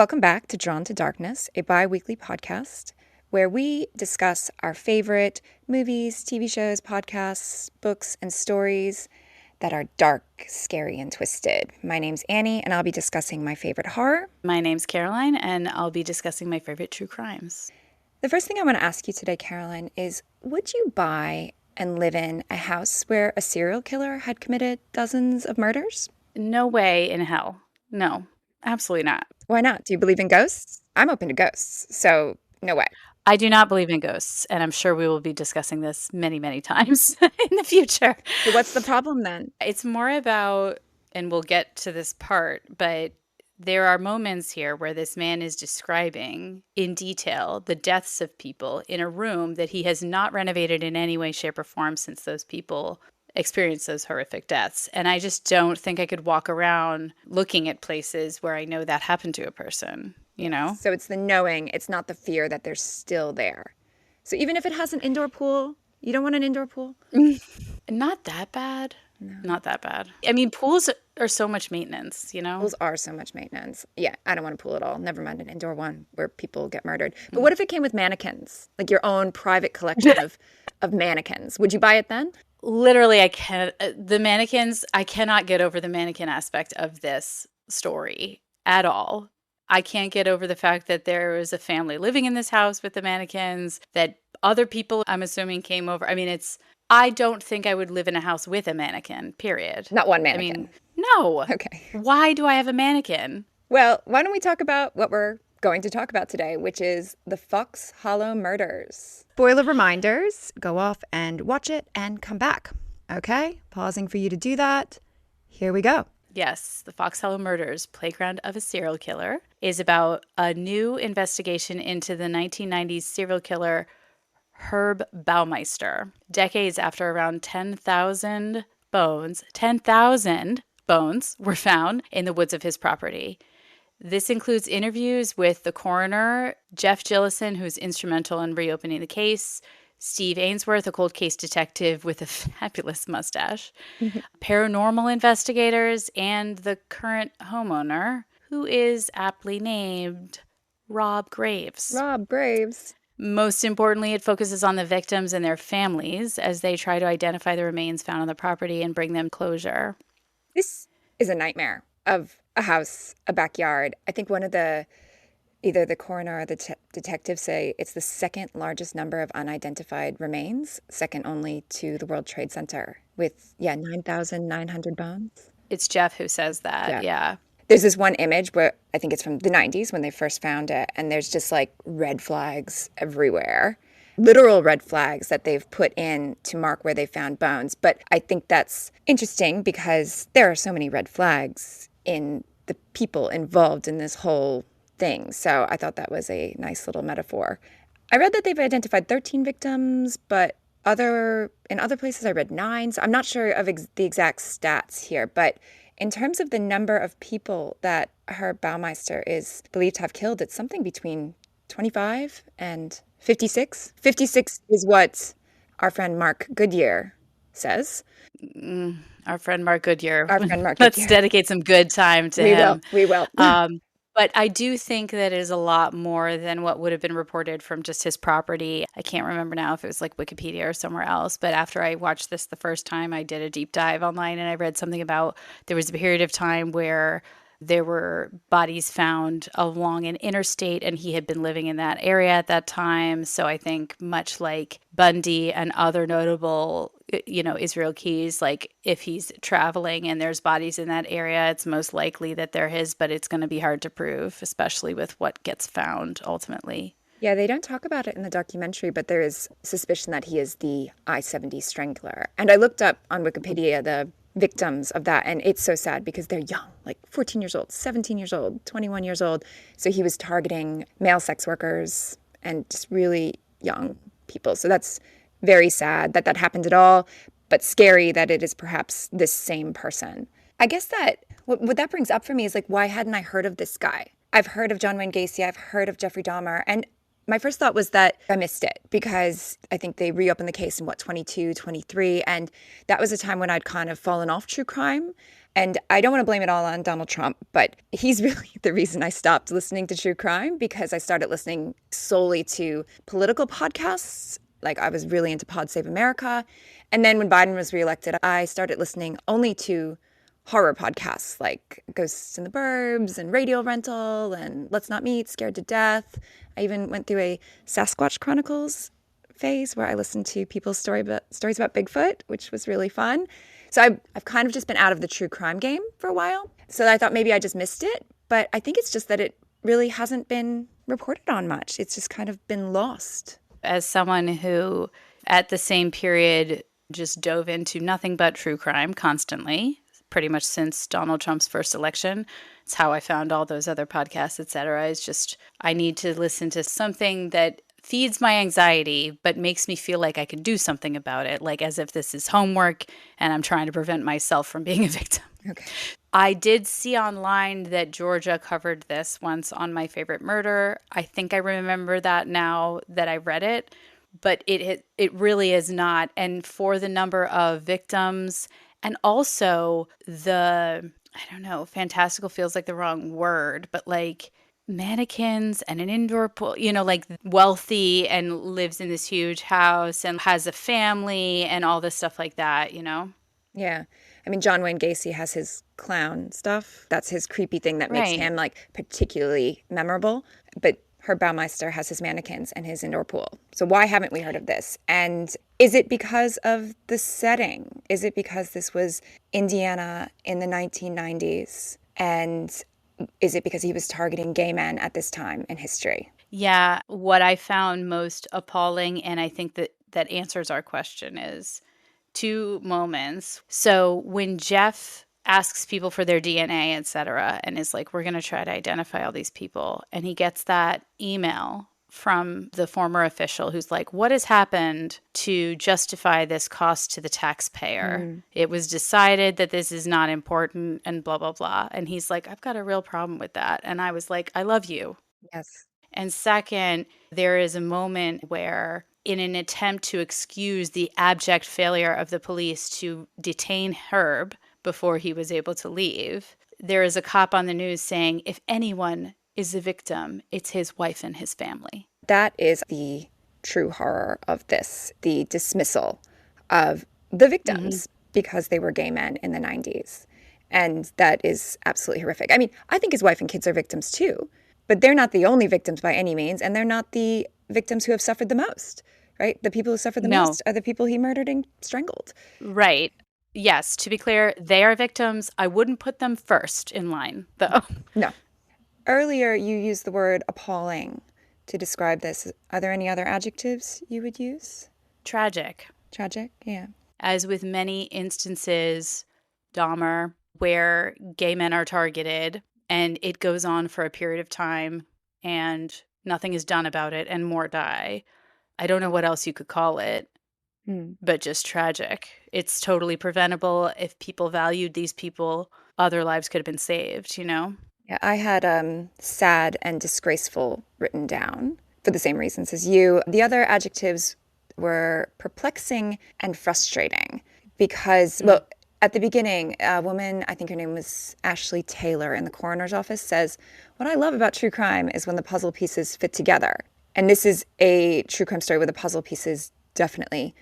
Welcome back to Drawn to Darkness, a bi-weekly podcast where we discuss our favorite movies, TV shows, podcasts, books, and stories that are dark, scary, and twisted. My name's Annie, and I'll be discussing my favorite horror. My name's Caroline, and I'll be discussing my favorite true crimes. The first thing I want to ask you today, Caroline, is would you buy and live in a house where a serial killer had committed dozens of murders? No way in hell. No, absolutely not. Why not? Do you believe in ghosts? I'm open to ghosts, so no way. I do not believe in ghosts, and I'm sure we will be discussing this many, many times in the future. So what's the problem then? It's more about, and we'll get to this part, but there are moments here where this man is describing in detail the deaths of people in a room that he has not renovated in any way, shape, or form since those people experienced those horrific deaths. And I just don't think I could walk around looking at places where I know that happened to a person. You know? So it's the knowing, it's not the fear that they're still there. So even if it has an indoor pool, you don't want an indoor pool? Not that bad. No. Not that bad. I mean, pools are so much maintenance, you know? Pools are so much maintenance. Yeah, I don't want a pool at all. Never mind an indoor one where people get murdered. But what if it came with mannequins? Like your own private collection of mannequins. Would you buy it then? Literally, I can't. The mannequins, I cannot get over the mannequin aspect of this story at all. I can't get over the fact that there was a family living in this house with the mannequins, that other people, I'm assuming, came over. I mean, I don't think I would live in a house with a mannequin, period. Not one mannequin. I mean, no. Okay. Why do I have a mannequin? Well, why don't we talk about what we're going to talk about today, which is the Fox Hollow murders. Spoiler reminders, go off and watch it and come back. Okay? Pausing for you to do that. Here we go. Yes, the Fox Hollow Murders, Playground of a Serial Killer, is about a new investigation into the 1990s serial killer Herb Baumeister. Decades after around 10,000 bones were found in the woods of his property. This includes interviews with the coroner, Jeff Jellison, who's instrumental in reopening the case, Steve Ainsworth, a cold case detective with a fabulous mustache, paranormal investigators, and the current homeowner, who is aptly named Rob Graves. Rob Graves. Most importantly, it focuses on the victims and their families as they try to identify the remains found on the property and bring them closure. This is a nightmare of a house, a backyard. I think either the coroner or the detective say it's the second largest number of unidentified remains, second only to the World Trade Center with, 9,900 bones. It's Jeff who says that, yeah. There's this one image where I think it's from the 90s when they first found it, and there's just like red flags everywhere. Literal red flags that they've put in to mark where they found bones. But I think that's interesting because there are so many red flags in the people involved in this whole thing. So I thought that was a nice little metaphor. I read that they've identified 13 victims, but in other places I read 9. So I'm not sure of the exact stats here, but in terms of the number of people that Herb Baumeister is believed to have killed, it's something between 25 and 56. 56 is what our friend Mark Goodyear says. Our friend Mark Goodyear. Let's Let's dedicate some good time to him. We will. But I do think that it is a lot more than what would have been reported from just his property. I can't remember now if it was like Wikipedia or somewhere else. But after I watched this the first time, I did a deep dive online and I read something about there was a period of time where there were bodies found along an interstate and he had been living in that area at that time. So I think much like Bundy and other notable, Israel Keys, like if he's traveling and there's bodies in that area, it's most likely that they're his, but it's going to be hard to prove, especially with what gets found ultimately. Yeah, they don't talk about it in the documentary, but there is suspicion that he is the I-70 strangler. And I looked up on Wikipedia the victims of that, and it's so sad because they're young, like 14 years old, 17 years old, 21 years old. So he was targeting male sex workers and just really young people. So that's very sad that happened at all, but scary that it is perhaps this same person. I guess that what that brings up for me is like, why hadn't I heard of this guy? I've heard of John Wayne Gacy, I've heard of Jeffrey Dahmer, and my first thought was that I missed it because I think they reopened the case in 22, 23. And that was a time when I'd kind of fallen off true crime. And I don't want to blame it all on Donald Trump, but he's really the reason I stopped listening to true crime because I started listening solely to political podcasts. Like I was really into Pod Save America. And then when Biden was reelected, I started listening only to horror podcasts like Ghosts in the Burbs and Radio Rental and Let's Not Meet, Scared to Death. I even went through a Sasquatch Chronicles phase where I listened to people's stories about Bigfoot, which was really fun. So I've kind of just been out of the true crime game for a while. So I thought maybe I just missed it. But I think it's just that it really hasn't been reported on much. It's just kind of been lost. As someone who at the same period just dove into nothing but true crime constantly, pretty much since Donald Trump's first election. It's how I found all those other podcasts, et cetera. It's just, I need to listen to something that feeds my anxiety, but makes me feel like I can do something about it, like as if this is homework and I'm trying to prevent myself from being a victim. Okay. I did see online that Georgia covered this once on My Favorite Murder. I think I remember that now that I read it, but it really is not. And for the number of victims and also I don't know, fantastical feels like the wrong word, but like mannequins and an indoor pool, like wealthy and lives in this huge house and has a family and all this stuff like that. Yeah. I mean, John Wayne Gacy has his clown stuff. That's his creepy thing that makes Right. him like particularly memorable. But Herb Baumeister has his mannequins and his indoor pool. So why haven't we heard of this? And is it because of the setting? Is it because this was Indiana in the 1990s? And is it because he was targeting gay men at this time in history? Yeah, what I found most appalling, and I think that answers our question, is two moments. So when Jeff asks people for their DNA, et cetera, and is like, we're going to try to identify all these people, and he gets that email from the former official who's like, what has happened to justify this cost to the taxpayer? It was decided that this is not important and blah, blah, blah. And he's like, I've got a real problem with that. And I was like, I love you. Yes. And second, there is a moment where, in an attempt to excuse the abject failure of the police to detain Herb before he was able to leave, there is a cop on the news saying, if anyone is a victim, it's his wife and his family. That is the true horror of this, the dismissal of the victims because they were gay men in the 90s. And that is absolutely horrific. I mean, I think his wife and kids are victims too, but they're not the only victims by any means, and they're not the victims who have suffered the most, right? The people who suffered the most are the people he murdered and strangled. Right. Yes, to be clear, they are victims. I wouldn't put them first in line, though. No. Earlier, you used the word appalling to describe this. Are there any other adjectives you would use? Tragic. Tragic? Yeah. As with many instances, Dahmer, where gay men are targeted and it goes on for a period of time and nothing is done about it and more die. I don't know what else you could call it, but just tragic. It's totally preventable. If people valued these people, other lives could have been saved, Yeah, I had sad and disgraceful written down for the same reasons as you. The other adjectives were perplexing and frustrating because, well, at the beginning, a woman, I think her name was Ashley Taylor in the coroner's office, says, what I love about true crime is when the puzzle pieces fit together. And this is a true crime story where the puzzle pieces definitely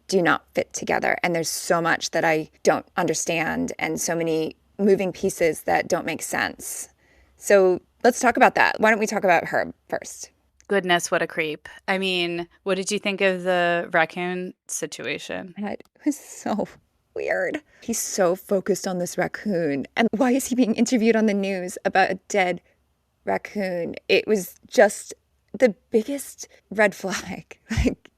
do not fit together. And there's so much that I don't understand and so many moving pieces that don't make sense. So let's talk about that. Why don't we talk about Herb first? Goodness, what a creep. I mean, what did you think of the raccoon situation? It was so weird. He's so focused on this raccoon. And why is he being interviewed on the news about a dead raccoon? It was just the biggest red flag. Like,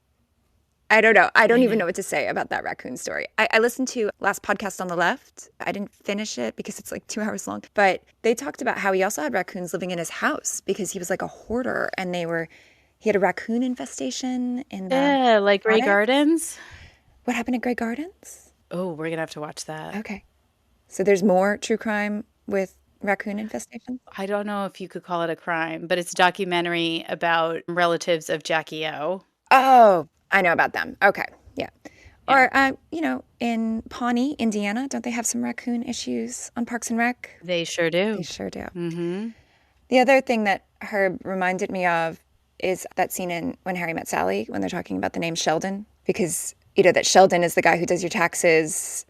I don't know. I don't even know what to say about that raccoon story. I listened to last podcast on the left. I didn't finish it because it's like 2 hours long. But they talked about how he also had raccoons living in his house because he was like a hoarder and he had a raccoon infestation in the like Grey attic. Gardens. What happened at Grey Gardens? Oh, we're going to have to watch that. Okay. So there's more true crime with raccoon infestation? I don't know if you could call it a crime, but it's a documentary about relatives of Jackie O. Oh, I know about them. Okay. Yeah. Or, in Pawnee, Indiana, don't they have some raccoon issues on Parks and Rec? They sure They do. sure do. Mm-hmm. The other thing that Herb reminded me of is that scene in When Harry Met Sally when they're talking about the name Sheldon, because that Sheldon is the guy who does your taxes.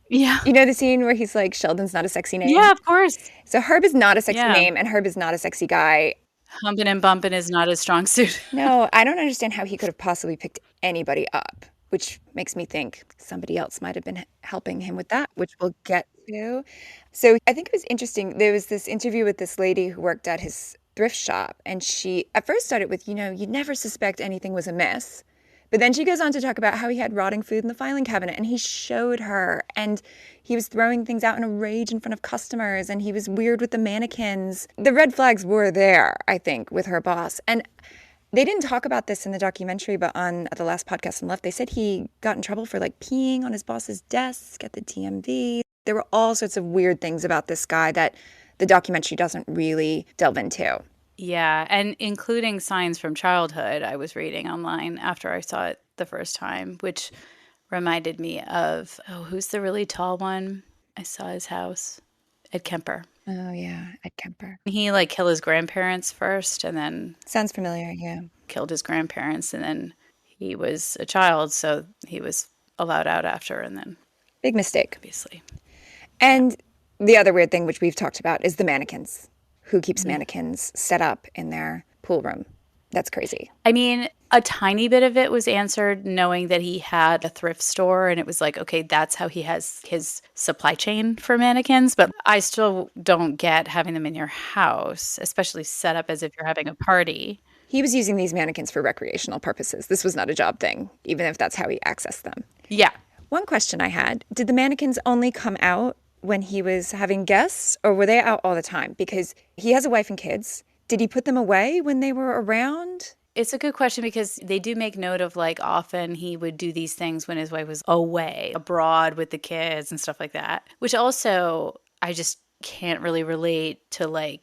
Yeah. You know the scene where he's like, Sheldon's not a sexy name? Yeah, of course. So Herb is not a sexy Yeah. name, and Herb is not a sexy guy. Humping and bumping is not his strong suit. No, I don't understand how he could have possibly picked anybody up, which makes me think somebody else might have been helping him with that, which we'll get to. So I think it was interesting. There was this interview with this lady who worked at his thrift shop, and she at first started with, you'd never suspect anything was amiss. But then she goes on to talk about how he had rotting food in the filing cabinet, and he showed her, and he was throwing things out in a rage in front of customers, and he was weird with the mannequins. The red flags were there, I think, with her boss. And they didn't talk about this in the documentary, but on the last podcast on Left, they said he got in trouble for peeing on his boss's desk at the DMV. There were all sorts of weird things about this guy that the documentary doesn't really delve into. Yeah, and including signs from childhood, I was reading online after I saw it the first time, which reminded me of, who's the really tall one? I saw his house. Ed Kemper. Oh, yeah, Ed Kemper. He killed his grandparents first and then Sounds familiar, yeah. killed his grandparents, and then he was a child, so he was allowed out after, and then Big mistake. obviously. And the other weird thing, which we've talked about, is the mannequins. Who keeps mannequins set up in their pool room? That's crazy. I mean, a tiny bit of it was answered knowing that he had a thrift store, and it was like, okay, that's how he has his supply chain for mannequins. But I still don't get having them in your house, especially set up as if you're having a party. He was using these mannequins for recreational purposes. This was not a job thing, even if that's how he accessed them. Yeah. One question I had, did the mannequins only come out when he was having guests, or were they out all the time? Because he has a wife and kids. Did he put them away when they were around? It's a good question because they do make note of often he would do these things when his wife was away, abroad with the kids and stuff like that, which also I just can't really relate to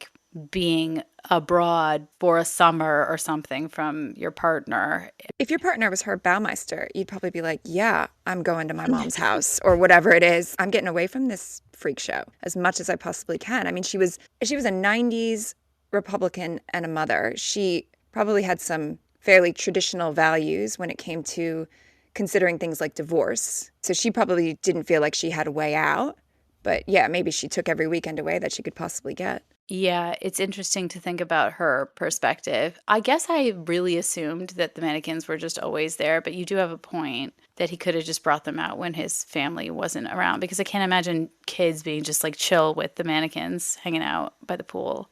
being abroad for a summer or something from your partner. If your partner was Herb Baumeister, you'd probably be like, yeah, I'm going to my mom's house or whatever it is. I'm getting away from this freak show as much as I possibly can. I mean, she was a 90s Republican and a mother. She probably had some fairly traditional values when it came to considering things like divorce. So she probably didn't feel like she had a way out. But yeah, maybe she took every weekend away that she could possibly get. Yeah, it's interesting to think about her perspective. I guess I really assumed that the mannequins were just always there, but you do have a point that he could have just brought them out when his family wasn't around, because I can't imagine kids being just chill with the mannequins hanging out by the pool.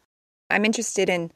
I'm interested in,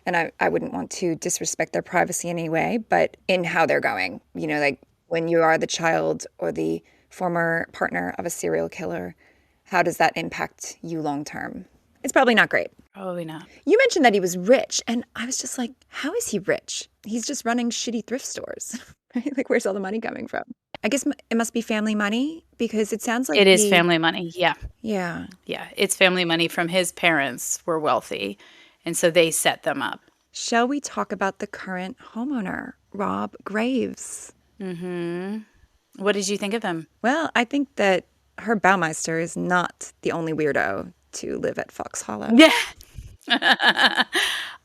and I wouldn't want to disrespect their privacy in any way, but in how they're going. When you are the child or the former partner of a serial killer, how does that impact you long term? It's probably not great. Probably not. You mentioned that he was rich, and I was just like, how is he rich? He's just running shitty thrift stores, right? Where's all the money coming from? I guess it must be family money, because it sounds like it is family money. Yeah. Yeah. Yeah. It's family money from his parents were wealthy, and so they set them up. Shall we talk about the current homeowner, Rob Graves? Mm-hmm. What did you think of him? Well, I think that Herb Baumeister is not the only weirdo to live at Fox Hollow. Yeah.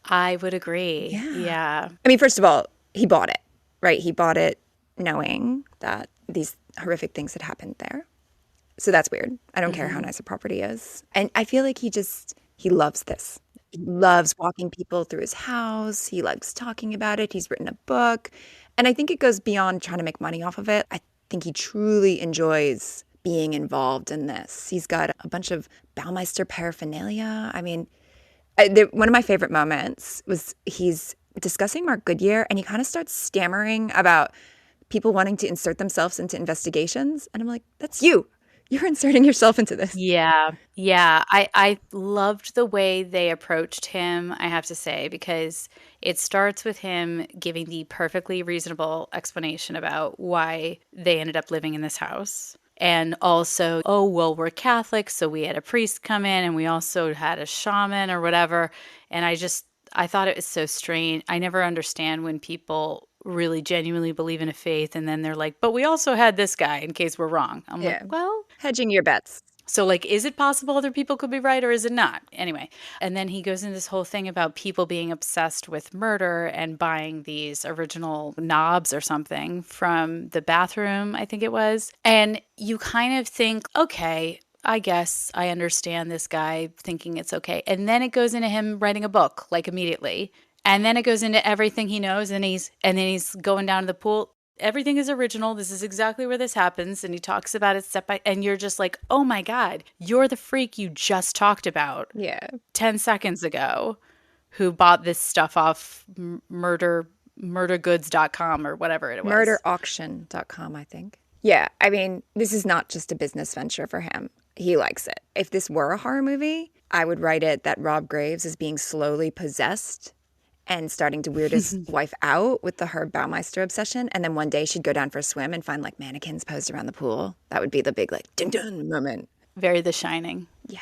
I would agree. Yeah. I mean, first of all, he bought it, right? He bought it knowing that these horrific things had happened there. So that's weird. I don't care how nice a property is. And I feel like he loves this. He loves walking people through his house. He likes talking about it. He's written a book. And I think it goes beyond trying to make money off of it. I think he truly enjoys being involved in this. He's got a bunch of Baumeister paraphernalia. I mean, one of my favorite moments was he's discussing Mark Goodyear, and he kind of starts stammering about people wanting to insert themselves into investigations. And I'm like, that's you. You're inserting yourself into this. Yeah. Yeah. I loved the way they approached him, I have to say, because it starts with him giving the perfectly reasonable explanation about why they ended up living in this house. And also, we're Catholic, so we had a priest come in, and we also had a shaman or whatever. And I thought it was so strange. I never understand when people really genuinely believe in a faith, and then they're like, but we also had this guy in case we're wrong. I'm Yeah. like, well, Hedging your bets. so like, is it possible other people could be right or is it not? Anyway, and then he goes into this whole thing about people being obsessed with murder and buying these original knobs or something from the bathroom, I think it was. And you kind of think, okay, I guess I understand this guy thinking it's okay. And then it goes into him writing a book like immediately. And then it goes into everything he knows, and then he's going down to the pool. Everything is original. This is exactly where this happens. And he talks about it step by, and you're just like, oh my God, you're the freak you just talked about Yeah. 10 seconds ago who bought this stuff off murdergoods.com or whatever it was. Murderauction.com, I think. Yeah. I mean, this is not just a business venture for him. He likes it. If this were a horror movie, I would write it that Rob Graves is being slowly possessed and starting to weird his wife out with the Herb Baumeister obsession. And then one day she'd go down for a swim and find like mannequins posed around the pool. That would be the big like dun dun moment. Very The Shining. Yeah.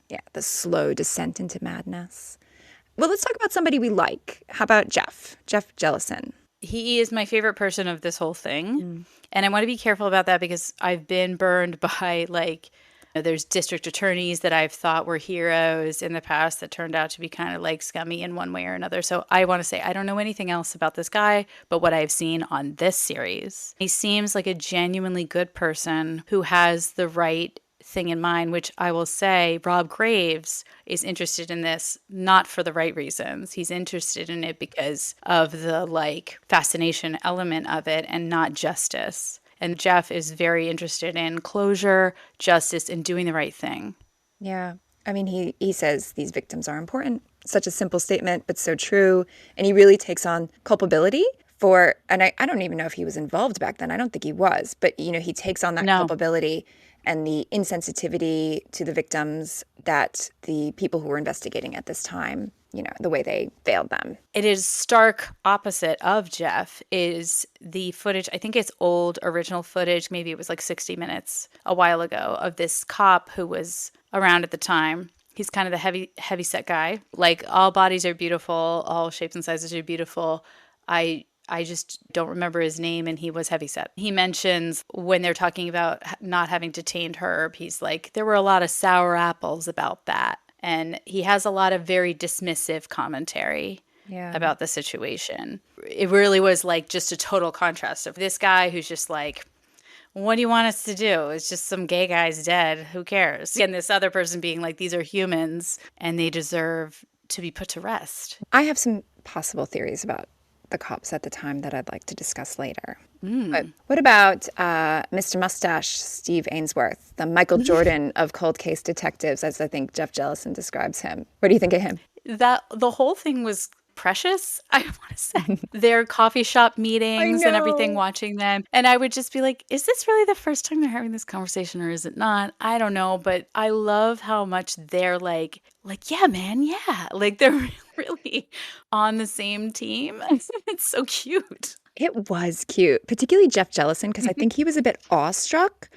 Yeah. The slow descent into madness. Well, let's talk about somebody we like. How about Jeff Jellison? He is my favorite person of this whole thing. And I want to be careful about that because I've been burned by like, there's district attorneys that I've thought were heroes in the past that turned out to be kind of like scummy in one way or another. So I want to say I don't know anything else about this guy, but what I've seen on this series, he seems like a genuinely good person who has the right thing in mind, which I will say Rob Graves is interested in this not for the right reasons. He's interested in it because of the like fascination element of it and not justice. And Jeff is very interested in closure, justice, and doing the right thing. Yeah. I mean, he says these victims are important. Such a simple statement, but so true. And he really takes on culpability for, and I don't even know if he was involved back then. I don't think he was. But, you know, he takes on that culpability and the insensitivity to the victims that the people who were investigating at this time, you know, the way they failed them. It is stark opposite of Jeff is the footage. I think it's old original footage. Maybe it was like 60 minutes a while ago of this cop who was around at the time. He's kind of the heavy set guy. Like all bodies are beautiful. All shapes and sizes are beautiful. I just don't remember his name, and he was heavyset. He mentions when they're talking about not having detained Herb, he's like, there were a lot of sour apples about that. And he has a lot of very dismissive commentary about the situation. It really was like just a total contrast of this guy who's just like, what do you want us to do? It's just some gay guy's dead. Who cares? And this other person being like, these are humans and they deserve to be put to rest. I have some possible theories about the cops at the time that I'd like to discuss later. But what about Mr. Mustache, Steve Ainsworth, the Michael Jordan of cold case detectives, as I think Jeff Jellison describes him? What do you think of him? That the whole thing was precious, I want to say. Their coffee shop meetings and everything, watching them. And I would just be like, is this really the first time they're having this conversation or is it not? I don't know. But I love how much they're like, yeah, man, yeah. Like they're really on the same team. It's so cute. It was cute, particularly Jeff Jellison, because I think he was a bit awestruck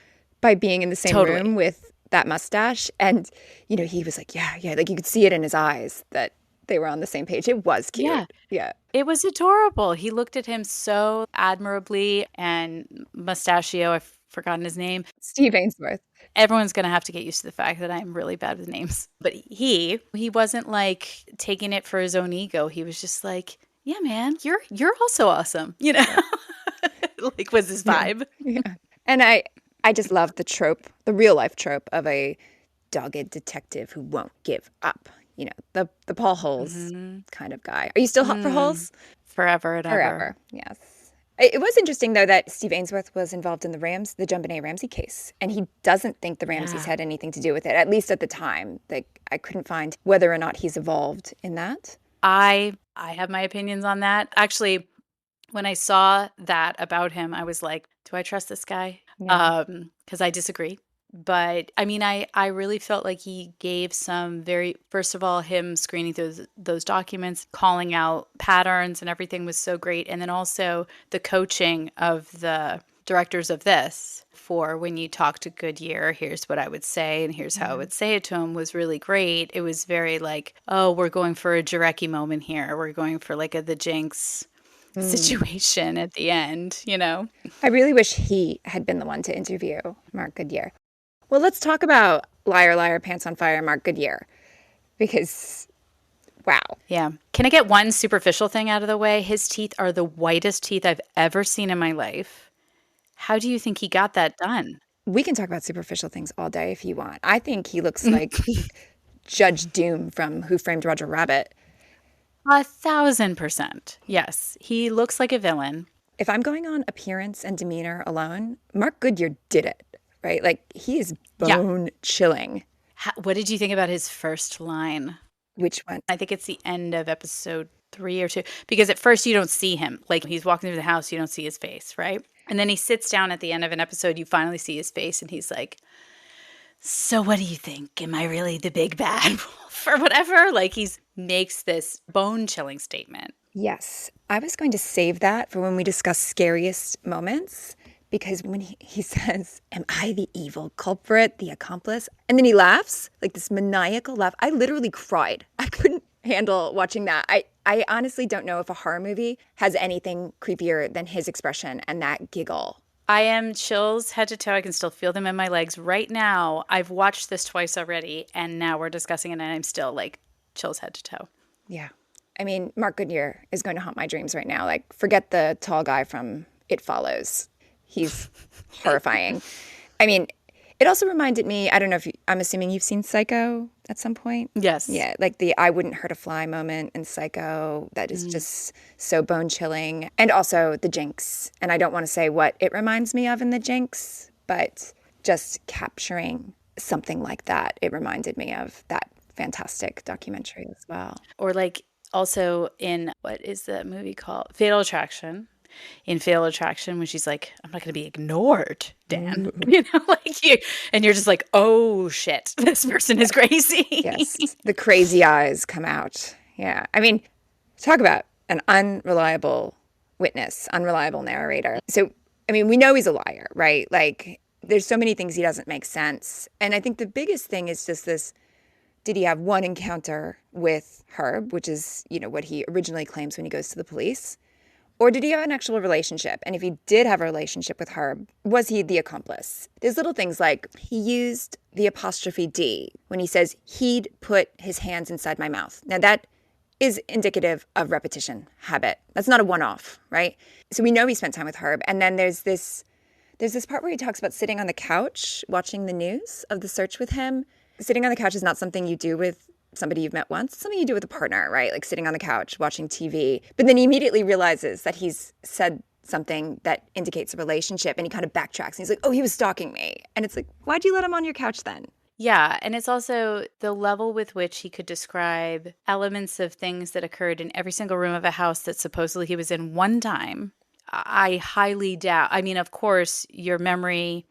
by being in the same room with that mustache. And, you know, he was like, yeah, like you could see it in his eyes that they were on the same page. It was cute. Yeah. It was adorable. He looked at him so admirably. And Mustachio, I've forgotten his name. Steve Ainsworth. Everyone's going to have to get used to the fact that I'm really bad with names. But he wasn't like taking it for his own ego. He was just like, yeah, man, you're also awesome. You know, like was his vibe. Yeah. And I just love the trope, the real life trope of a dogged detective who won't give up. You know, the Paul Holes kind of guy. Are you still hot for Holes? Forever and ever. Forever, yes. It was interesting, though, that Steve Ainsworth was involved in the JonBenet Ramsey case. And he doesn't think the Ramseys had anything to do with it, at least at the time. Like, I couldn't find whether or not he's evolved in that. I have my opinions on that. Actually, when I saw that about him, I was like, do I trust this guy? Because I disagree. But I mean, I really felt like he gave some first of all, him screening through those documents, calling out patterns and everything was so great. And then also the coaching of the directors of this for when you talk to Goodyear, here's what I would say and here's how I would say it to him was really great. It was very like, oh, we're going for a Jarecki moment here. We're going for like the Jinx situation at the end, you know? I really wish he had been the one to interview Mark Goodyear. Well, let's talk about Liar, Liar, Pants on Fire, Mark Goodyear, because wow. Yeah. Can I get one superficial thing out of the way? His teeth are the whitest teeth I've ever seen in my life. How do you think he got that done? We can talk about superficial things all day if you want. I think he looks like Judge Doom from Who Framed Roger Rabbit. 1,000%. Yes. He looks like a villain. If I'm going on appearance and demeanor alone, Mark Goodyear did it, right? Like he is Yeah. bone chilling. What did you think about his first line? Which one? I think it's the end of episode 3 or 2, because at first you don't see him. Like he's walking through the house, you don't see his face, right? And then he sits down at the end of an episode, you finally see his face, and he's like, so what do you think? Am I really the big bad wolf or whatever? Like makes this bone-chilling statement. Yes. I was going to save that for when we discuss scariest moments, because when he says, am I the evil culprit, the accomplice? And then he laughs, like this maniacal laugh. I literally cried. I couldn't handle watching that. I honestly don't know if a horror movie has anything creepier than his expression and that giggle. I am chills head to toe. I can still feel them in my legs right now. I've watched this twice already, and now we're discussing it, and I'm still like chills head to toe. Yeah. I mean, Mark Goodyear is going to haunt my dreams right now. Like, forget the tall guy from It Follows. He's horrifying. I mean, it also reminded me, I don't know if I'm assuming you've seen Psycho at some point. Yes. Yeah, like the I wouldn't hurt a fly moment in Psycho. That is just so bone chilling. And also The Jinx. And I don't want to say what it reminds me of in The Jinx, but just capturing something like that, it reminded me of that fantastic documentary as well. Or like also in, what is the movie called? Fatal Attraction. In Fatal Attraction, when she's like, I'm not going to be ignored, Dan. You know, like you, and you're just like, oh shit, this person is crazy. Yes, the crazy eyes come out. Yeah. I mean, talk about an unreliable witness, unreliable narrator. So, I mean, we know he's a liar, right? Like, there's so many things he doesn't make sense. And I think the biggest thing is just this, did he have one encounter with Herb, which is, you know, what he originally claims when he goes to the police? Or did he have an actual relationship? And if he did have a relationship with Herb, was he the accomplice? There's little things like he used the apostrophe D when he says he'd put his hands inside my mouth. Now that is indicative of repetition, habit. That's not a one-off, right? So we know he spent time with Herb. And then there's this part where he talks about sitting on the couch, watching the news of the search with him. Sitting on the couch is not something you do with somebody you've met once. It's something you do with a partner, right? Like sitting on the couch, watching TV. But then he immediately realizes that he's said something that indicates a relationship, and he kind of backtracks. And he's like, oh, he was stalking me. And it's like, why'd you let him on your couch then? Yeah, and it's also the level with which he could describe elements of things that occurred in every single room of a house that supposedly he was in one time. I highly doubt. I mean, of course, your memory,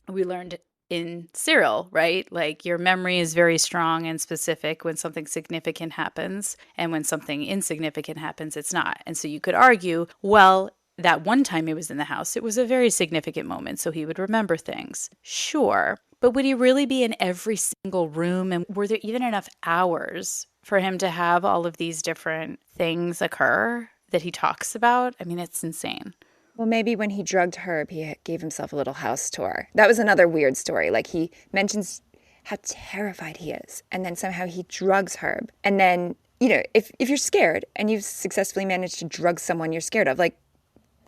we learned in Cyril, right? Like your memory is very strong and specific when something significant happens, and when something insignificant happens, it's not. And so you could argue, well, that one time he was in the house, it was a very significant moment, so he would remember things. Sure. But would he really be in every single room? And were there even enough hours for him to have all of these different things occur that he talks about? I mean, it's insane. Well, maybe when he drugged Herb, he gave himself a little house tour. That was another weird story. Like he mentions how terrified he is, and then somehow he drugs Herb. And then, you know, if you're scared and you've successfully managed to drug someone you're scared of, like,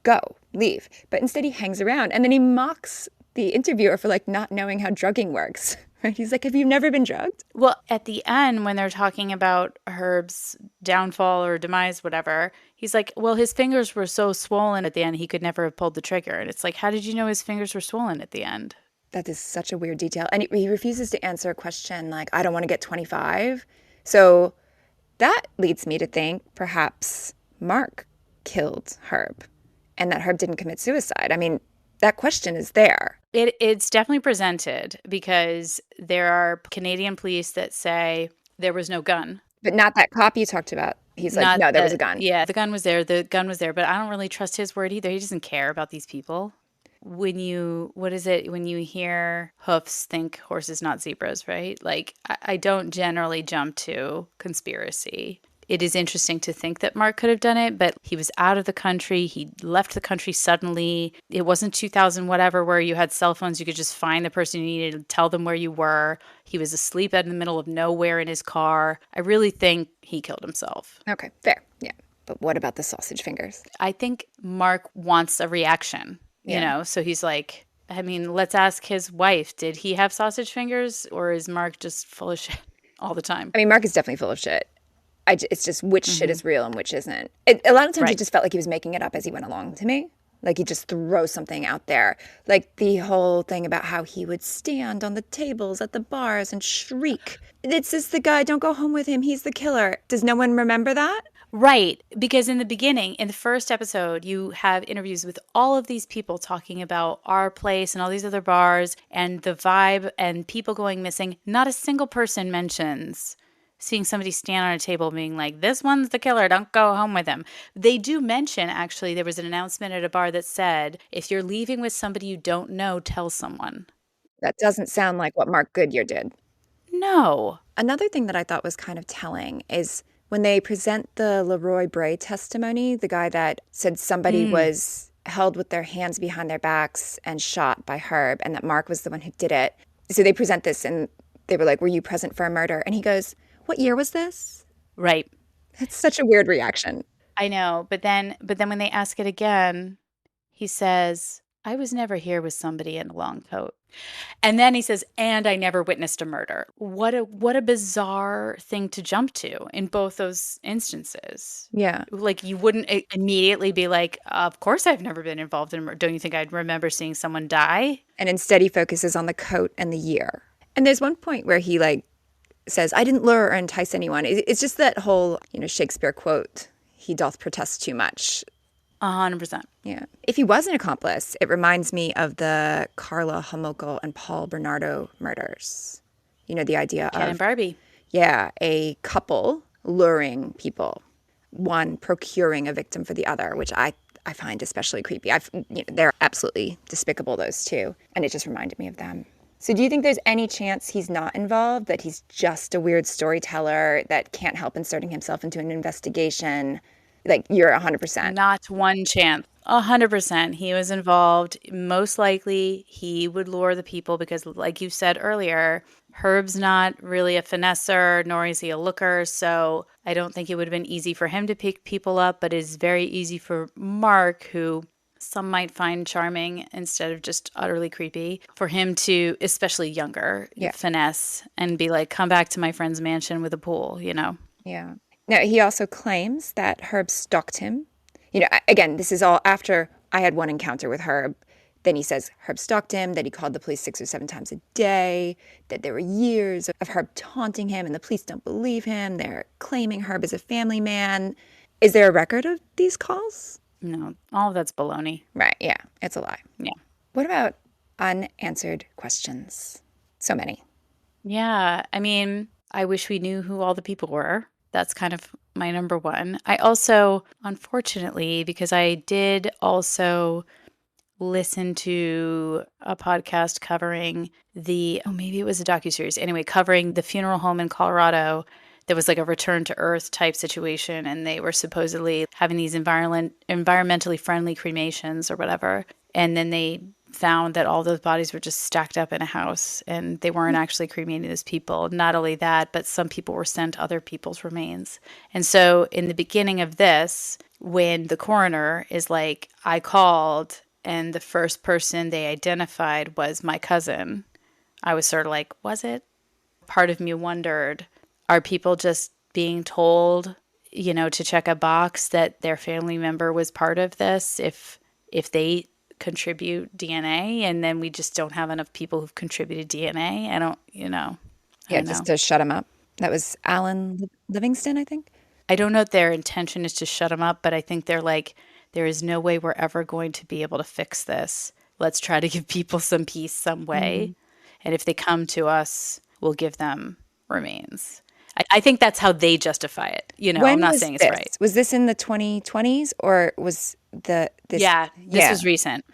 go, leave. But instead he hangs around, and then he mocks the interviewer for like not knowing how drugging works. Right? He's like, have you never been drugged? Well, at the end, when they're talking about Herb's downfall or demise, whatever, he's like, well, his fingers were so swollen at the end, he could never have pulled the trigger. And it's like, how did you know his fingers were swollen at the end? That is such a weird detail. And he refuses to answer a question like, I don't want to get 25. So that leads me to think perhaps Mark killed Herb and that Herb didn't commit suicide. I mean, that question is there. It's definitely presented because there are Canadian police that say there was no gun. But not that cop you talked about. He's like, no, there was a gun. Yeah, the gun was there. The gun was there. But I don't really trust his word either. He doesn't care about these people. When you hear hoofs, think horses, not zebras, right? Like, I don't generally jump to conspiracy. It is interesting to think that Mark could have done it, but he was out of the country. He left the country suddenly. It wasn't 2000 whatever where you had cell phones. You could just find the person you needed and tell them where you were. He was asleep in the middle of nowhere in his car. I really think he killed himself. Okay, fair. Yeah. But what about the sausage fingers? I think Mark wants a reaction, Yeah. so he's like, I mean, let's ask his wife, did he have sausage fingers or is Mark just full of shit all the time? I mean, Mark is definitely full of shit. It's just which shit is real and which isn't. A lot of times Right. it just felt like he was making it up as he went along to me. Like he just throw something out there. Like the whole thing about how he would stand on the tables at the bars and shriek. It's just the guy, don't go home with him. He's the killer. Does no one remember that? Right. Because in the beginning, in the first episode, you have interviews with all of these people talking about our place and all these other bars and the vibe and people going missing. Not a single person mentions seeing somebody stand on a table being like, this one's the killer, don't go home with him. They do mention, actually, there was an announcement at a bar that said, if you're leaving with somebody you don't know, tell someone. That doesn't sound like what Mark Goodyear did. No. Another thing that I thought was kind of telling is when they present the Leroy Bray testimony, the guy that said somebody was held with their hands behind their backs and shot by Herb and that Mark was the one who did it. So they present this and they were like, were you present for a murder? And he goes, what year was this? Right. That's such a weird reaction. I know. But then when they ask it again, he says, I was never here with somebody in a long coat. And then he says, and I never witnessed a murder. What a bizarre thing to jump to in both those instances. Yeah. Like you wouldn't immediately be like, of course I've never been involved in a murder. Don't you think I'd remember seeing someone die? And instead he focuses on the coat and the year. And there's one point where he says, I didn't lure or entice anyone. It's just that whole, Shakespeare quote, he doth protest too much. 100%. Yeah. If he was an accomplice, it reminds me of the Carla Homolka and Paul Bernardo murders. The idea Ken and Barbie. Yeah, a couple luring people, one procuring a victim for the other, which I find especially creepy. They're absolutely despicable, those two. And it just reminded me of them. So do you think there's any chance he's not involved, that he's just a weird storyteller that can't help inserting himself into an investigation? Like, you're 100%. Not one chance. 100%. He was involved. Most likely, he would lure the people because, like you said earlier, Herb's not really a finesser, nor is he a looker. So I don't think it would have been easy for him to pick people up, but it's very easy for Mark, who some might find charming instead of just utterly creepy, for him to, especially younger, finesse and be like, come back to my friend's mansion with a pool, Yeah. Now, he also claims that Herb stalked him. Again, this is all after I had one encounter with Herb. Then he says Herb stalked him, that he called the police 6 or 7 times a day, that there were years of Herb taunting him, and the police don't believe him. They're claiming Herb is a family man. Is there a record of these calls? No, all of that's baloney. Right, yeah, it's a lie. Yeah. What about unanswered questions? So many. Yeah, I mean, I wish we knew who all the people were. That's kind of my number one. I also, unfortunately, because I did also listen to a podcast covering maybe it was a docuseries. Anyway, covering the funeral home in Colorado. There was like a return to earth type situation, and they were supposedly having these environmentally friendly cremations or whatever. And then they found that all those bodies were just stacked up in a house and they weren't actually cremating those people. Not only that, but some people were sent other people's remains. And so in the beginning of this, when the coroner is like, I called and the first person they identified was my cousin, I was sort of like, was it? Part of me wondered, are people just being told, to check a box that their family member was part of this if they contribute DNA, and then we just don't have enough people who've contributed DNA? I don't know. Just to shut him up. That was Alan Livingston, I think. I don't know if their intention is to shut him up, but I think they're like, there is no way we're ever going to be able to fix this. Let's try to give people some peace some way. Mm-hmm. And if they come to us, we'll give them remains. I think that's how they justify it. I'm not saying it's right. Was this in the 2020s or was this? Yeah, this was recent.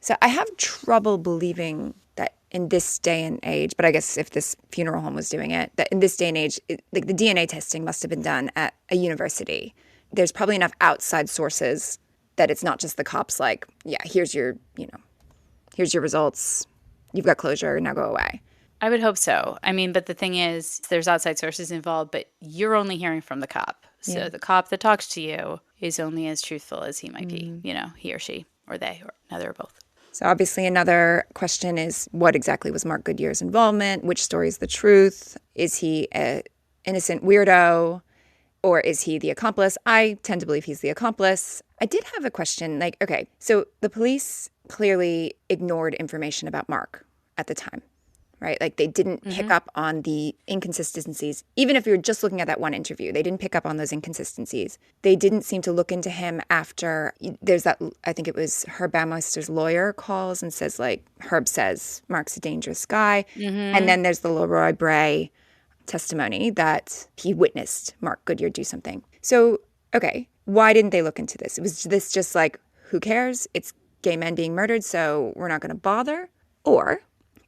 So I have trouble believing that in this day and age, but I guess if this funeral home was doing it, that in this day and age, like the DNA testing must have been done at a university. There's probably enough outside sources that it's not just the cops like, yeah, here's your results. You've got closure. Now go away. I would hope so. I mean, but the thing is, there's outside sources involved, but you're only hearing from the cop. So the cop that talks to you is only as truthful as he might be, he or she, or they, or neither or both. So obviously another question is, what exactly was Mark Goodyear's involvement? Which story is the truth? Is he an innocent weirdo? Or is he the accomplice? I tend to believe he's the accomplice. I did have a question. Like, okay, so the police clearly ignored information about Mark at the time, right? Like they didn't pick up on the inconsistencies. Even if you're just looking at that one interview, they didn't pick up on those inconsistencies. They didn't seem to look into him after there's that, I think it was Herb Baumeister's lawyer calls and says like, Herb says Mark's a dangerous guy. And then there's the Leroy Bray testimony that he witnessed Mark Goodyear do something. So, okay, why didn't they look into this? Was this just like, who cares? It's gay men being murdered, so we're not going to bother? Or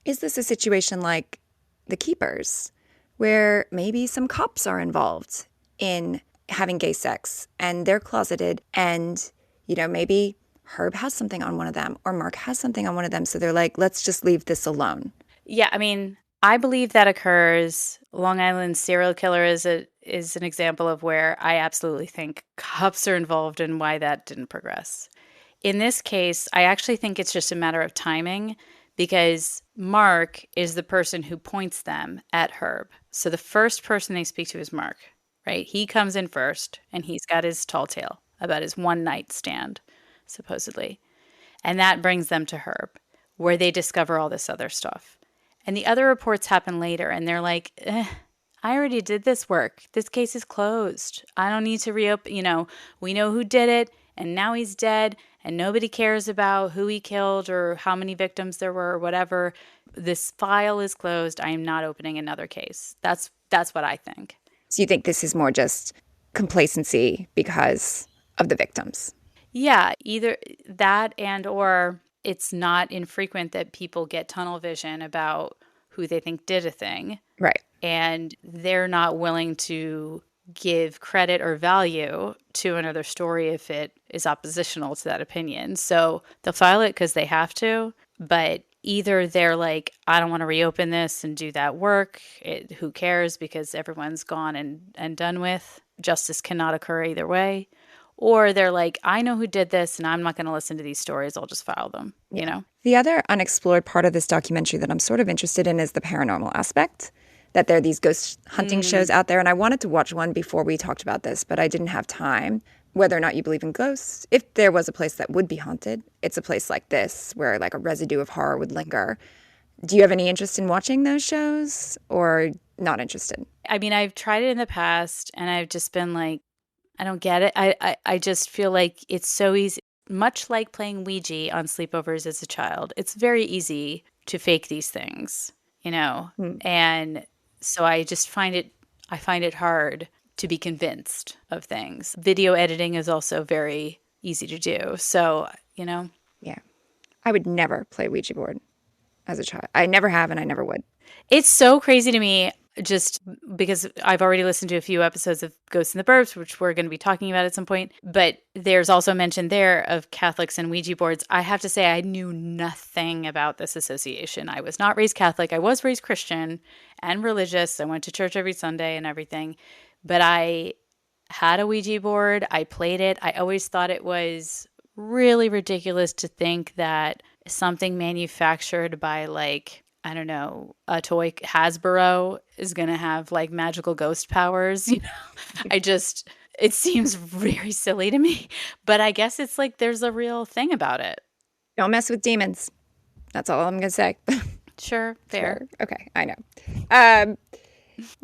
is this a situation like The Keepers, where maybe some cops are involved in having gay sex and they're closeted and, maybe Herb has something on one of them or Mark has something on one of them. So they're like, let's just leave this alone. Yeah, I mean, I believe that occurs. Long Island serial killer is an example of where I absolutely think cops are involved and why that didn't progress. In this case, I actually think it's just a matter of timing because Mark is the person who points them at Herb. So the first person they speak to is Mark, right? He comes in first and he's got his tall tale about his one night stand, supposedly. And that brings them to Herb, where they discover all this other stuff. And the other reports happen later, and they're like, I already did this work. This case is closed. I don't need to reopen. We know who did it, and now he's dead, and nobody cares about who he killed or how many victims there were or whatever. This file is closed. I am not opening another case. That's what I think. So you think this is more just complacency because of the victims? Yeah, either that and or it's not infrequent that people get tunnel vision about who they think did a thing. Right. And they're not willing to give credit or value to another story if it is oppositional to that opinion. So they'll file it because they have to, but either they're like, I don't want to reopen this and do that work. Who cares because everyone's gone and done with. Justice cannot occur either way. Or they're like, I know who did this and I'm not going to listen to these stories. I'll just file them, The other unexplored part of this documentary that I'm sort of interested in is the paranormal aspect, that there are these ghost hunting shows out there. And I wanted to watch one before we talked about this, but I didn't have time. Whether or not you believe in ghosts, if there was a place that would be haunted, it's a place like this where like a residue of horror would linger. Do you have any interest in watching those shows or not interested? I mean, I've tried it in the past and I've just been like, I don't get it. I just feel like it's so easy, much like playing Ouija on sleepovers as a child. It's very easy to fake these things, And so I just find it hard to be convinced of things. Video editing is also very easy to do. So, Yeah. I would never play Ouija board as a child. I never have and I never would. It's so crazy to me just because I've already listened to a few episodes of Ghosts in the Burbs, which we're going to be talking about at some point. But there's also mention there of Catholics and Ouija boards. I have to say I knew nothing about this association. I was not raised Catholic. I was raised Christian and religious. I went to church every Sunday and everything. But I had a Ouija board. I played it. I always thought it was really ridiculous to think that something manufactured by like, I don't know, a toy Hasbro is going to have like magical ghost powers, it seems very silly to me, but I guess it's like there's a real thing about it. Don't mess with demons. That's all I'm going to say. Sure, fair. Sure. Okay, I know.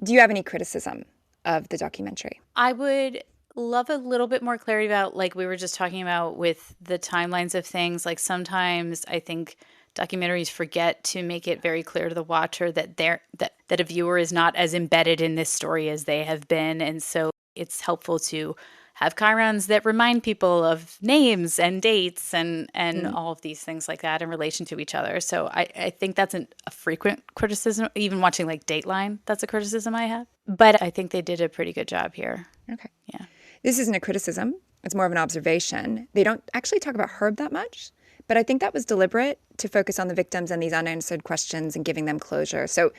Do you have any criticism of the documentary? I would love a little bit more clarity about, like we were just talking about with the timelines of things. Like sometimes I think documentaries forget to make it very clear to the watcher that that a viewer is not as embedded in this story as they have been. And so it's helpful to have chyrons that remind people of names and dates and all of these things like that in relation to each other. So I think that's a frequent criticism. Even watching like Dateline, that's a criticism I have. But I think they did a pretty good job here. Okay. Yeah. This isn't a criticism. It's more of an observation. They don't actually talk about Herb that much, but I think that was deliberate to focus on the victims and these unanswered questions and giving them closure. So,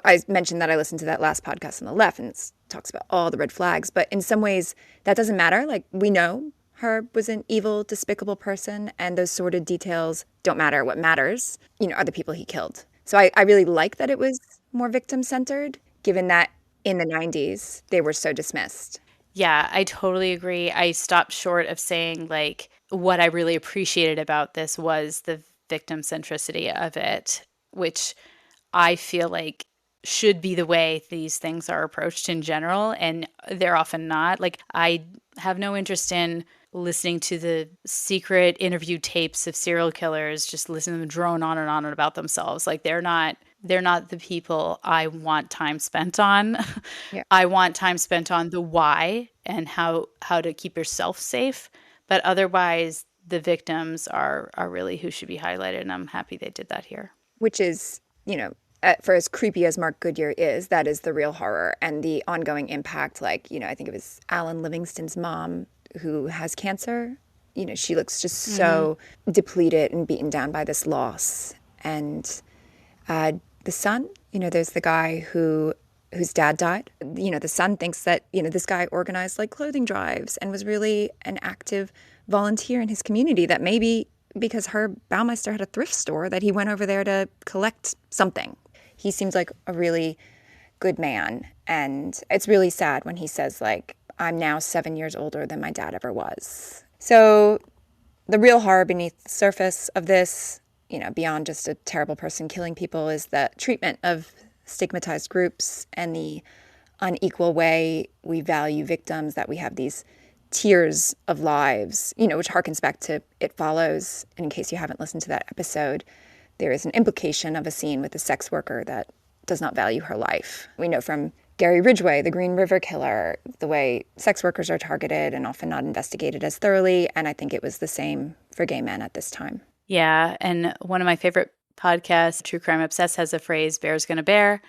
I mentioned that I listened to that last podcast on the left and it talks about all the red flags, but in some ways that doesn't matter. Like, we know Herb was an evil, despicable person, and those sordid details don't matter. What matters, are the people he killed. So I really like that it was more victim-centered, given that in the 90s they were so dismissed. Yeah, I totally agree. I stopped short of saying like what I really appreciated about this was the victim centricity of it, which I feel like should be the way these things are approached in general, and they're often not. Like, I have no interest in listening to the secret interview tapes of serial killers, just listening to them drone on and on about themselves. Like, they're not the people I want time spent on. Yeah. I want time spent on the why and how to keep yourself safe. But otherwise, the victims are really who should be highlighted, and I'm happy they did that here. Which is, for as creepy as Mark Goodyear is, that is the real horror and the ongoing impact. Like, I think it was Alan Livingston's mom who has cancer. She looks just so depleted and beaten down by this loss. And the son, there's the guy whose dad died. The son thinks that, this guy organized like clothing drives and was really an active volunteer in his community, that maybe because Herb Baumeister had a thrift store that he went over there to collect something. He seems like a really good man. And it's really sad when he says, like, I'm now 7 years older than my dad ever was. So the real horror beneath the surface of this, beyond just a terrible person killing people, is the treatment of stigmatized groups and the unequal way we value victims, that we have these tiers of lives, which harkens back to It Follows. And in case you haven't listened to that episode, there is an implication of a scene with a sex worker that does not value her life. We know from Gary Ridgway, the Green River Killer, the way sex workers are targeted and often not investigated as thoroughly. And I think it was the same for gay men at this time. Yeah. And one of my favorite podcasts, True Crime Obsessed, has a phrase, bear's gonna bear.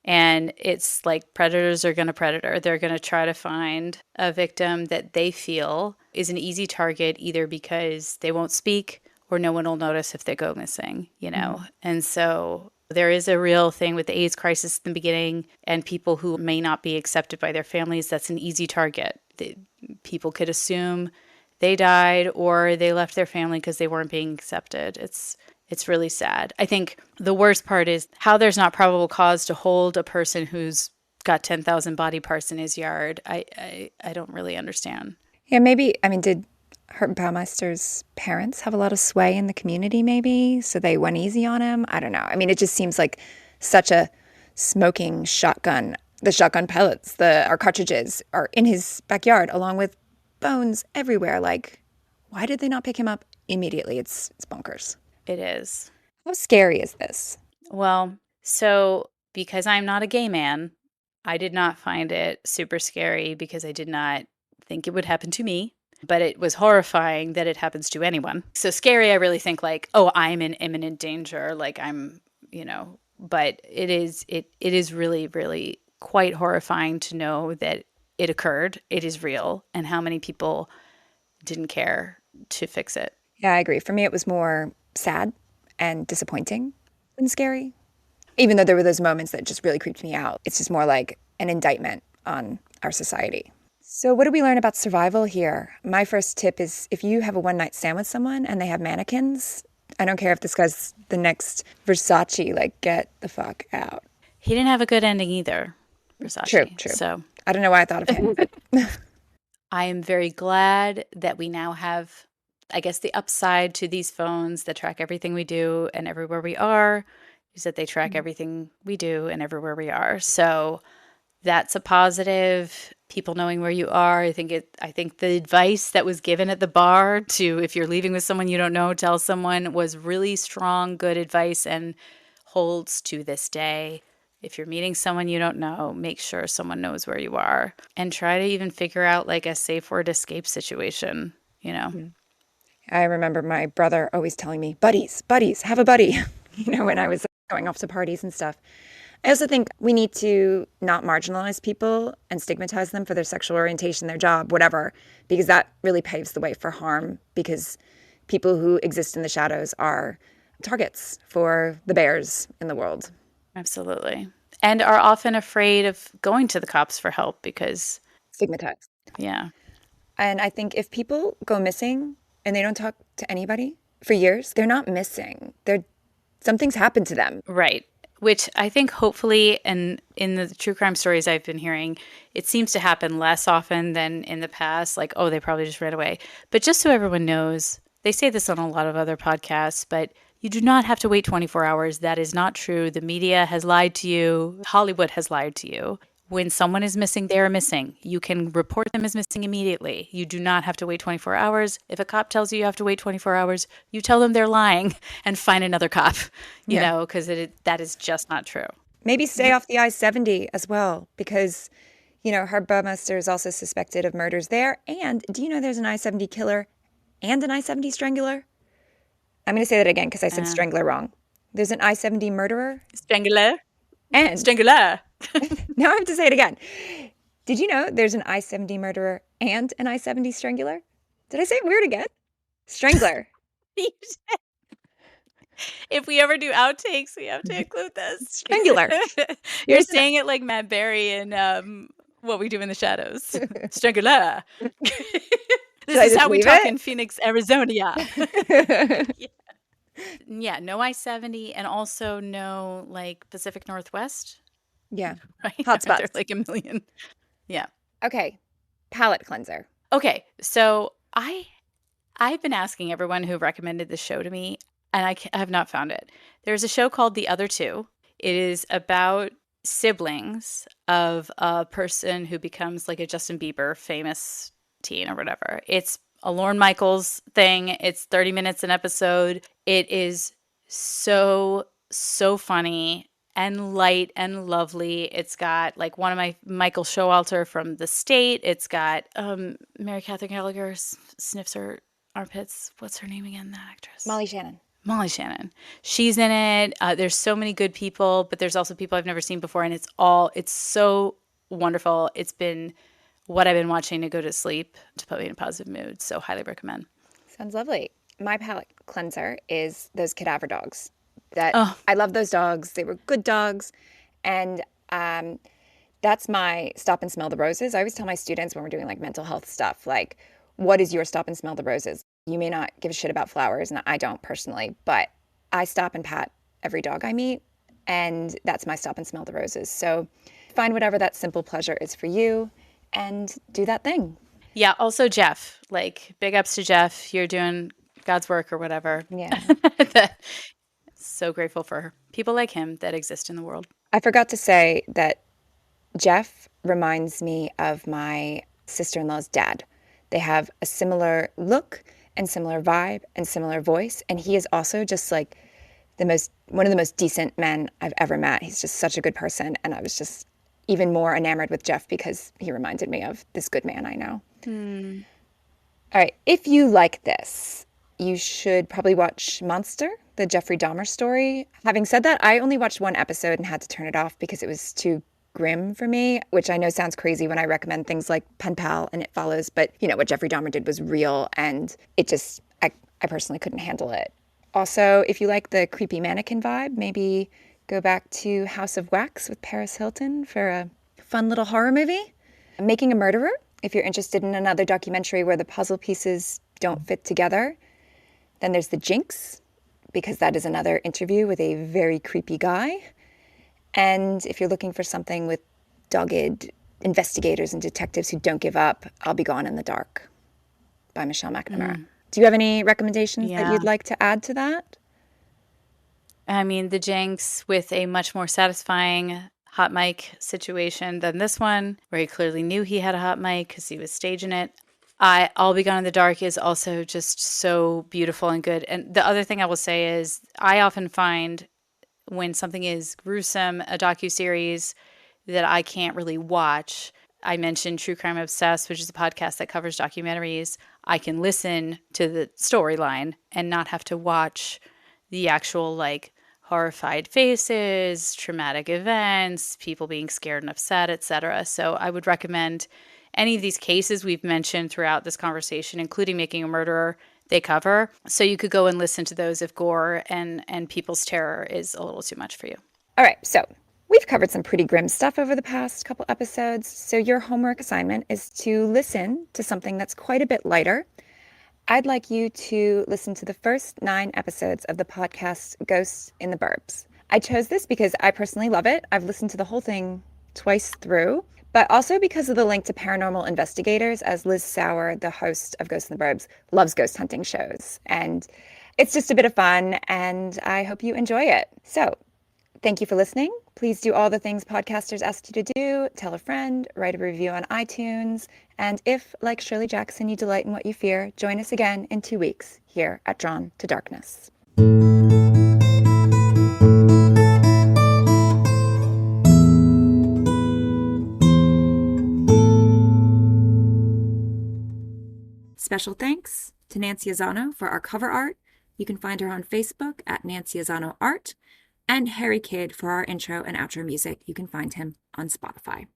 And it's like predators are going to predator. They're going to try to find a victim that they feel is an easy target, either because they won't speak or no one will notice if they go missing, And so there is a real thing with the AIDS crisis in the beginning, and people who may not be accepted by their families. That's an easy target. People could assume they died or they left their family because they weren't being accepted. It's really sad. I think the worst part is how there's not probable cause to hold a person who's got 10,000 body parts in his yard. I don't really understand. Yeah, maybe, did Herb Baumeister's parents have a lot of sway in the community maybe? So they went easy on him? I don't know. It just seems like such a smoking shotgun. The shotgun pellets, our cartridges are in his backyard along with bones everywhere. Like, why did they not pick him up immediately? It's bonkers. It is. How scary is this? Well, so because I'm not a gay man, I did not find it super scary because I did not think it would happen to me. But it was horrifying that it happens to anyone. So scary, I really think like, oh, I'm in imminent danger. Like I'm, but it is really, really quite horrifying to know that it occurred. It is real. And how many people didn't care to fix it. Yeah, I agree. For me, it was more sad and disappointing than scary. Even though there were those moments that just really creeped me out. It's just more like an indictment on our society. So what do we learn about survival here? My first tip is if you have a one-night stand with someone and they have mannequins, I don't care if this guy's the next Versace, like get the fuck out. He didn't have a good ending either, Versace. True. So I don't know why I thought of him. I am very glad that we now have, I guess, the upside to these phones that track everything we do and everywhere we are is that they track everything we do and everywhere we are. So that's a positive. People knowing where you are. I think the advice that was given at the bar to, if you're leaving with someone you don't know, tell someone, was really strong, good advice and holds to this day. If you're meeting someone you don't know, make sure someone knows where you are and try to even figure out like a safe word escape situation, you know? I remember my brother always telling me, buddies, buddies, have a buddy, when I was going off to parties and stuff. I also think we need to not marginalize people and stigmatize them for their sexual orientation, their job, whatever, because that really paves the way for harm, because people who exist in the shadows are targets for the bears in the world. Absolutely. And are often afraid of going to the cops for help because, Stigmatized. yeah. And I think if people go missing and they don't talk to anybody for years, they're not missing. Something's happened to them. Right. Which I think hopefully, and in the true crime stories I've been hearing, it seems to happen less often than in the past. Like, oh, they probably just ran away. But just so everyone knows, they say this on a lot of other podcasts, but you do not have to wait 24 hours. That is not true. The media has lied to you. Hollywood has lied to you. When someone is missing, they are missing. You can report them as missing immediately. You do not have to wait 24 hours. If a cop tells you you have to wait 24 hours, you tell them they're lying and find another cop, because that is just not true. Maybe stay off the I-70 as well, because, Herb Baumeister is also suspected of murders there. And do you know there's an I-70 killer and an I-70 strangler? I'm going to say that again because I said strangler wrong. There's an I-70 murderer. Strangler? And Strangler. now I have to say it again. Did you know there's an I-70 murderer and an I-70 strangler? Did I say it weird again? Strangler. If we ever do outtakes, we have to include this. Strangler. You're saying it like Matt Berry in What We Do in the Shadows. Strangler. This is how we talk in Phoenix, Arizona. Yeah, no I-70 and also no like Pacific Northwest. Yeah. Right? Hotspots. There's like a million. Yeah. Okay. Palette cleanser. Okay. So I've been asking everyone who recommended this show to me, and I have not found it. There's a show called The Other Two. It is about siblings of a person who becomes like a Justin Bieber famous teen or whatever. It's a Lorne Michaels thing. It's 30 minutes an episode. It is so funny and light and lovely. It's got like one of my Michael Showalter from The State. It's got Mary Catherine Gallagher sniffs her armpits. What's her name again? That actress. Molly Shannon. She's in it. There's so many good people, but there's also people I've never seen before, and it's so wonderful. It's been what I've been watching to go to sleep to put me in a positive mood. So highly recommend. Sounds lovely. My palate cleanser is those cadaver dogs. I love those dogs. They were good dogs. And that's my stop and smell the roses. I always tell my students when we're doing like mental health stuff, like, what is your stop and smell the roses? You may not give a shit about flowers, and I don't personally, but I stop and pat every dog I meet, and that's my stop and smell the roses. So find whatever that simple pleasure is for you and do that thing. Yeah. Also, Jeff, like big ups to Jeff. You're doing God's work or whatever. Yeah. So grateful for people like him that exist in the world. I forgot to say that Jeff reminds me of my sister-in-law's dad. They have a similar look and similar vibe and similar voice. And he is also just like one of the most decent men I've ever met. He's just such a good person. And I was just even more enamored with Jeff because he reminded me of this good man I know. All right. If you like this, you should probably watch Monster, the Jeffrey Dahmer story. Having said that, I only watched one episode and had to turn it off because it was too grim for me, which I know sounds crazy when I recommend things like Pen Pal and It Follows, but what Jeffrey Dahmer did was real, and it just, I personally couldn't handle it. Also, if you like the creepy mannequin vibe, maybe go back to House of Wax with Paris Hilton for a fun little horror movie. Making a Murderer, if you're interested in another documentary where the puzzle pieces don't fit together. Then there's The Jinx, because that is another interview with a very creepy guy. And if you're looking for something with dogged investigators and detectives who don't give up, I'll Be Gone in the Dark by Michelle McNamara. Do you have any recommendations that you'd like to add to that? I mean, The Jinx with a much more satisfying hot mic situation than this one, where he clearly knew he had a hot mic because he was staging it. I'll Be Gone in the Dark is also just so beautiful and good. And the other thing I will say is I often find when something is gruesome, a docuseries that I can't really watch. I mentioned True Crime Obsessed, which is a podcast that covers documentaries. I can listen to the storyline and not have to watch the actual like horrified faces, traumatic events, people being scared and upset, etc. So I would recommend any of these cases we've mentioned throughout this conversation, including Making a Murderer, they cover. So you could go and listen to those if gore and people's terror is a little too much for you. All right, so we've covered some pretty grim stuff over the past couple episodes. So your homework assignment is to listen to something that's quite a bit lighter. I'd like you to listen to the first 9 episodes of the podcast Ghosts in the Burbs. I chose this because I personally love it. I've listened to the whole thing twice through, but also because of the link to paranormal investigators, as Liz Sauer, the host of Ghosts in the Burbs, loves ghost hunting shows. And it's just a bit of fun, and I hope you enjoy it. So thank you for listening. Please do all the things podcasters ask you to do. Tell a friend, write a review on iTunes. And if, like Shirley Jackson, you delight in what you fear, join us again in 2 weeks here at Drawn to Darkness. Special thanks to Nancy Azzano for our cover art. You can find her on Facebook at Nancy Azzano Art. And Harry Kidd for our intro and outro music. You can find him on Spotify.